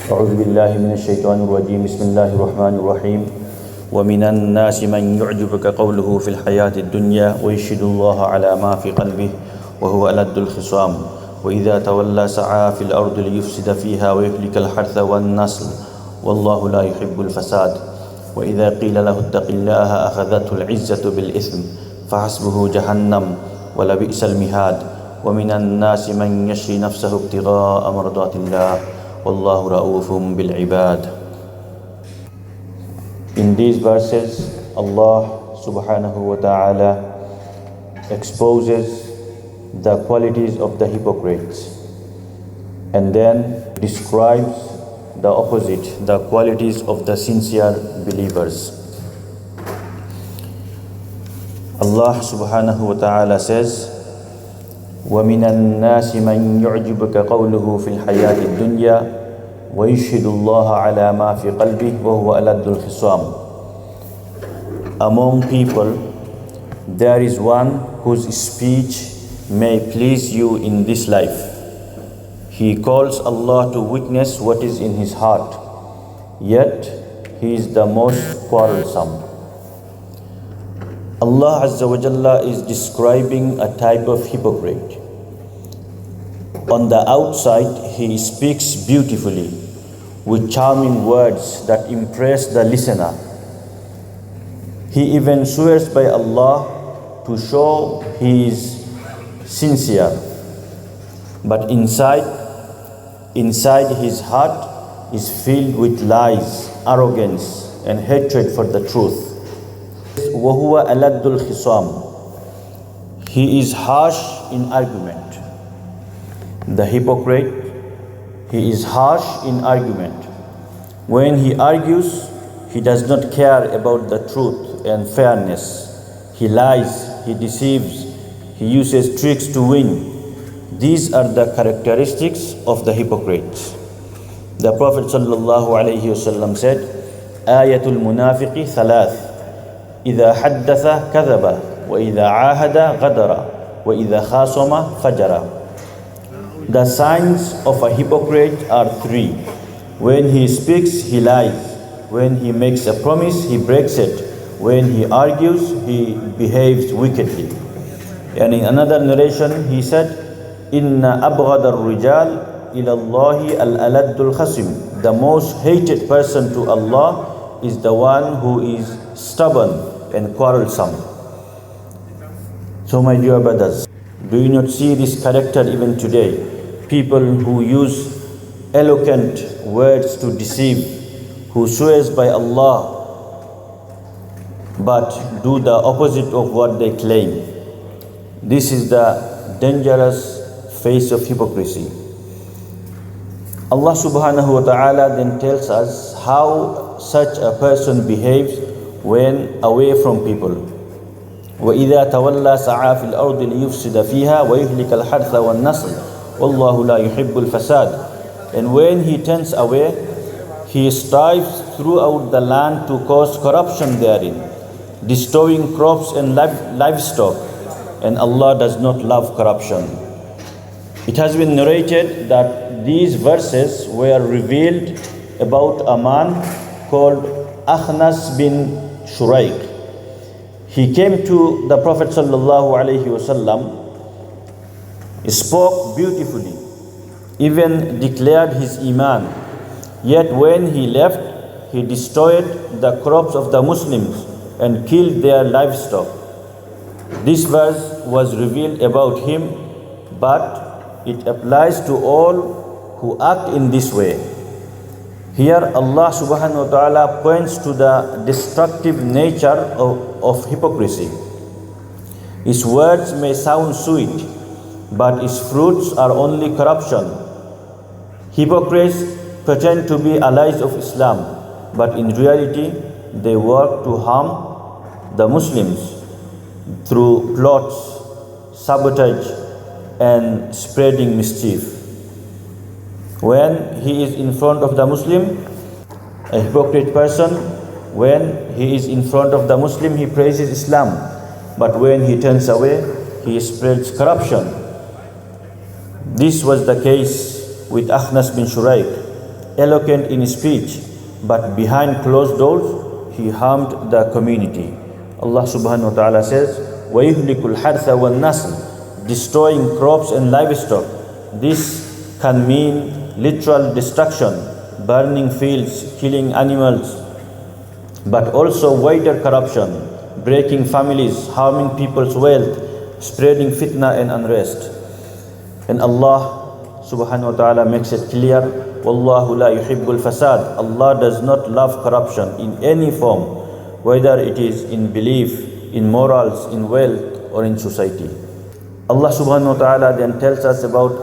أعوذ بالله من الشيطان الرجيم بسم الله الرحمن الرحيم ومن الناس من يعجبك قوله في الحياة الدنيا ويشهد الله على ما في قلبه وهو ألد الخصام وإذا تولى سعى في الأرض ليفسد فيها ويهلك الحرث والنسل والله لا يحب الفساد وإذا قيل له اتق الله أخذته العزة بالإثم فحسبه جهنم ولبئس المهاد ومن الناس من يشري نفسه ابتغاء مرضات الله والله رؤوف بالعباد. In these verses, Allah subhanahu wa ta'ala exposes the qualities of the hypocrites and then describes the opposite, the qualities of the sincere believers. Allah subhanahu wa ta'ala says, وَمِنَ النَّاسِ مَنْ يُعْجِبُكَ قَوْلُهُ فِي الْحَيَاةِ الدُّنْيَا وَيُشْهِدُ اللَّهَ عَلَى مَا فِي قَلْبِهِ وَهُوَ أَلَدُّ الْخِصَامِ. Among people, there is one whose speech may please you in this life. He calls Allah to witness what is in his heart, yet he is the most quarrelsome. Allah Azza wa Jalla is describing a type of hypocrite. On the outside, he speaks beautifully with charming words that impress the listener. He even swears by Allah to show he is sincere. But inside his heart is filled with lies, arrogance, and hatred for the truth. وَهُوَ أَلَدُّ الْخِصَامِ. He is harsh in argument. The hypocrite, he is harsh in argument. When he argues, he does not care about the truth and fairness. He lies, he deceives, he uses tricks to win. These are the characteristics of the hypocrites. The Prophet ﷺ said, آية المنافق ثلاث إذا حدث كذب وإذا عاهد غدر وإذا خاصم فجر. The signs of a hypocrite are three. When he speaks, he lies. When he makes a promise, he breaks it. When he argues, he behaves wickedly. And in another narration, he said, إِنَّ أَبْغَضَ الرِّجَالِ إِلَى اللَّهِ الْأَلَدُّ الْخَصِمِ. The most hated person to Allah is the one who is stubborn and quarrelsome. So my dear brothers, do you not see this character even today? People who use eloquent words to deceive, who swears by Allah, but do the opposite of what they claim. This is the dangerous face of hypocrisy. Allah subhanahu wa ta'ala then tells us how such a person behaves when away from people. وَإِذَا تَوَلَّى سَعَى فِي الْأَرْضِ لِيُفْسِدَ فِيهَا وَيُهْلِكَ الْحَرْثَ وَالنَّسْلَ وَاللَّهُ لَا يُحِبُّ الْفَسَادِ. And when he turns away, he strives throughout the land to cause corruption therein, destroying crops and livestock, and Allah does not love corruption. It has been narrated that these verses were revealed about a man called Akhnas bin Shuraik. He came to the Prophet ﷺ, spoke beautifully, even declared his iman. Yet when he left, he destroyed the crops of the Muslims and killed their livestock. This verse was revealed about him, but it applies to all who act in this way. Here Allah subhanahu wa ta'ala points to the destructive nature of hypocrisy. His words may sound sweet, but its fruits are only corruption. Hypocrites pretend to be allies of Islam, but in reality they work to harm the Muslims through plots, sabotage, and spreading mischief. When he is in front of the Muslim, a hypocrite person, when he is in front of the Muslim, he praises Islam. But when he turns away, he spreads corruption. This was the case with Akhnas bin Shuraik. eloquent in speech, but behind closed doors, he harmed the community. Allah subhanahu wa ta'ala says, وَيُهْلِكُ الْحَرْثَ وَالنَّسْلِ, destroying crops and livestock. This can mean literal destruction, burning fields, killing animals, but also wider corruption, breaking families, harming people's wealth, spreading fitna and unrest. And Allah subhanahu wa ta'ala makes it clear, Wallahu la yuhibbul fasad. Allah does not love corruption in any form, whether it is in belief, in morals, in wealth, or in society. Allah subhanahu wa ta'ala then tells us about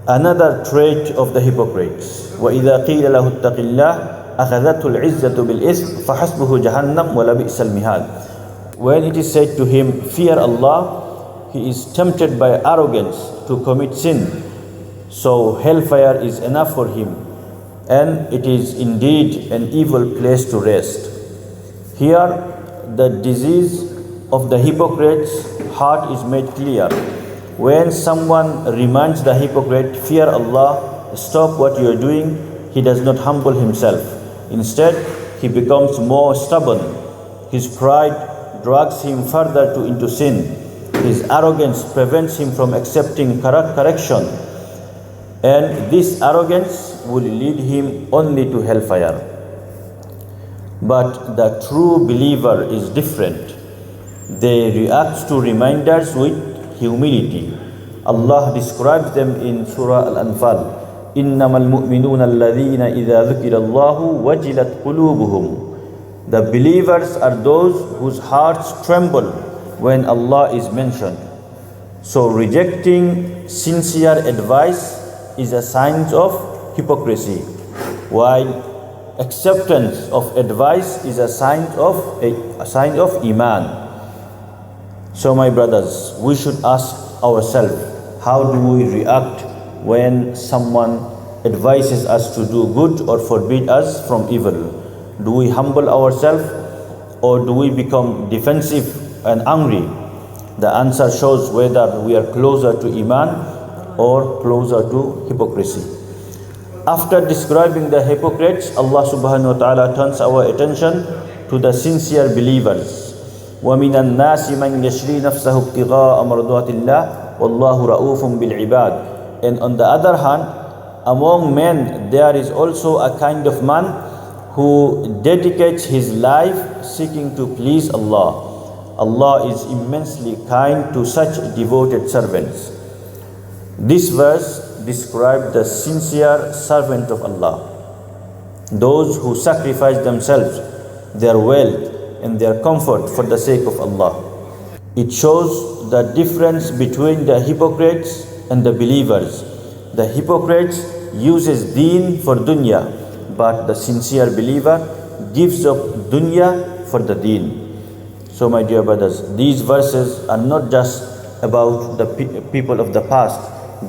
another trait of the hypocrites. وَإِذَا قِيلَ لَهُ اتَّقِ اللَّهِ أَخَذَتْهُ الْعِزَّةُ بِالْإِثْمِ فَحَسْبُهُ جَهَنَّمْ وَلَبِئْسَ الْمِهَادُ. When it is said to him, fear Allah, he is tempted by arrogance to commit sin. So hellfire is enough for him, and it is indeed an evil place to rest. Here, the disease of the hypocrite's heart is made clear. When someone reminds the hypocrite, fear Allah, stop what you are doing, he does not humble himself. Instead, he becomes more stubborn. His pride drags him further into sin. His arrogance prevents him from accepting correction. And this arrogance will lead him only to hellfire. But the true believer is different. They react to reminders with humility. Allah describes them in Surah Al-Anfal. إِنَّمَا الْمُؤْمِنُونَ الَّذِينَ إِذَا ذُكِرَ اللَّهُ وَجِلَتْ قُلُوبُهُم. The believers are those whose hearts tremble when Allah is mentioned. So rejecting sincere advice is a sign of hypocrisy, while acceptance of advice is a sign of iman. So my brothers, we should ask ourselves, how do we react when someone advises us to do good or forbid us from evil? Do we humble ourselves, or do we become defensive and angry? The answer shows whether we are closer to iman or closer to hypocrisy. After describing the hypocrites, Allah subhanahu wa ta'ala turns our attention to the sincere believers. وَمِنَ النَّاسِ مَنْ يَشْرِي نَفْسَهُ ابْتِغَاءَ مَرْضَاتِ اللَّهِ وَاللَّهُ رَؤُوفٌ بِالْعِبَادِ. And on the other hand, among men there is also a kind of man who dedicates his life seeking to please Allah. Allah is immensely kind to such devoted servants. This verse describes the sincere servant of Allah, those who sacrifice themselves, their wealth, and their comfort for the sake of Allah. It shows the difference between the hypocrites and the believers. The hypocrite uses deen for dunya, but the sincere believer gives up dunya for the deen. So my dear brothers, these verses are not just about the people of the past.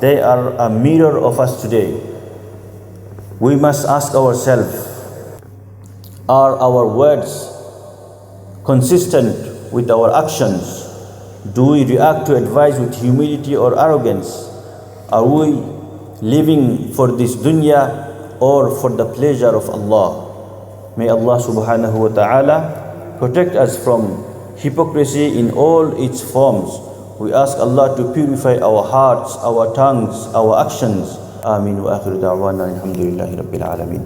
They are a mirror of us today. We must ask ourselves, are our words consistent with our actions? Do we react to advice with humility or arrogance? Are we living for this dunya or for the pleasure of Allah? May Allah subhanahu wa ta'ala protect us from hypocrisy in all its forms. We ask Allah to purify our hearts, our tongues, our actions. Ameen wa akhiru da'wana alhamdulillahi rabbil alameen.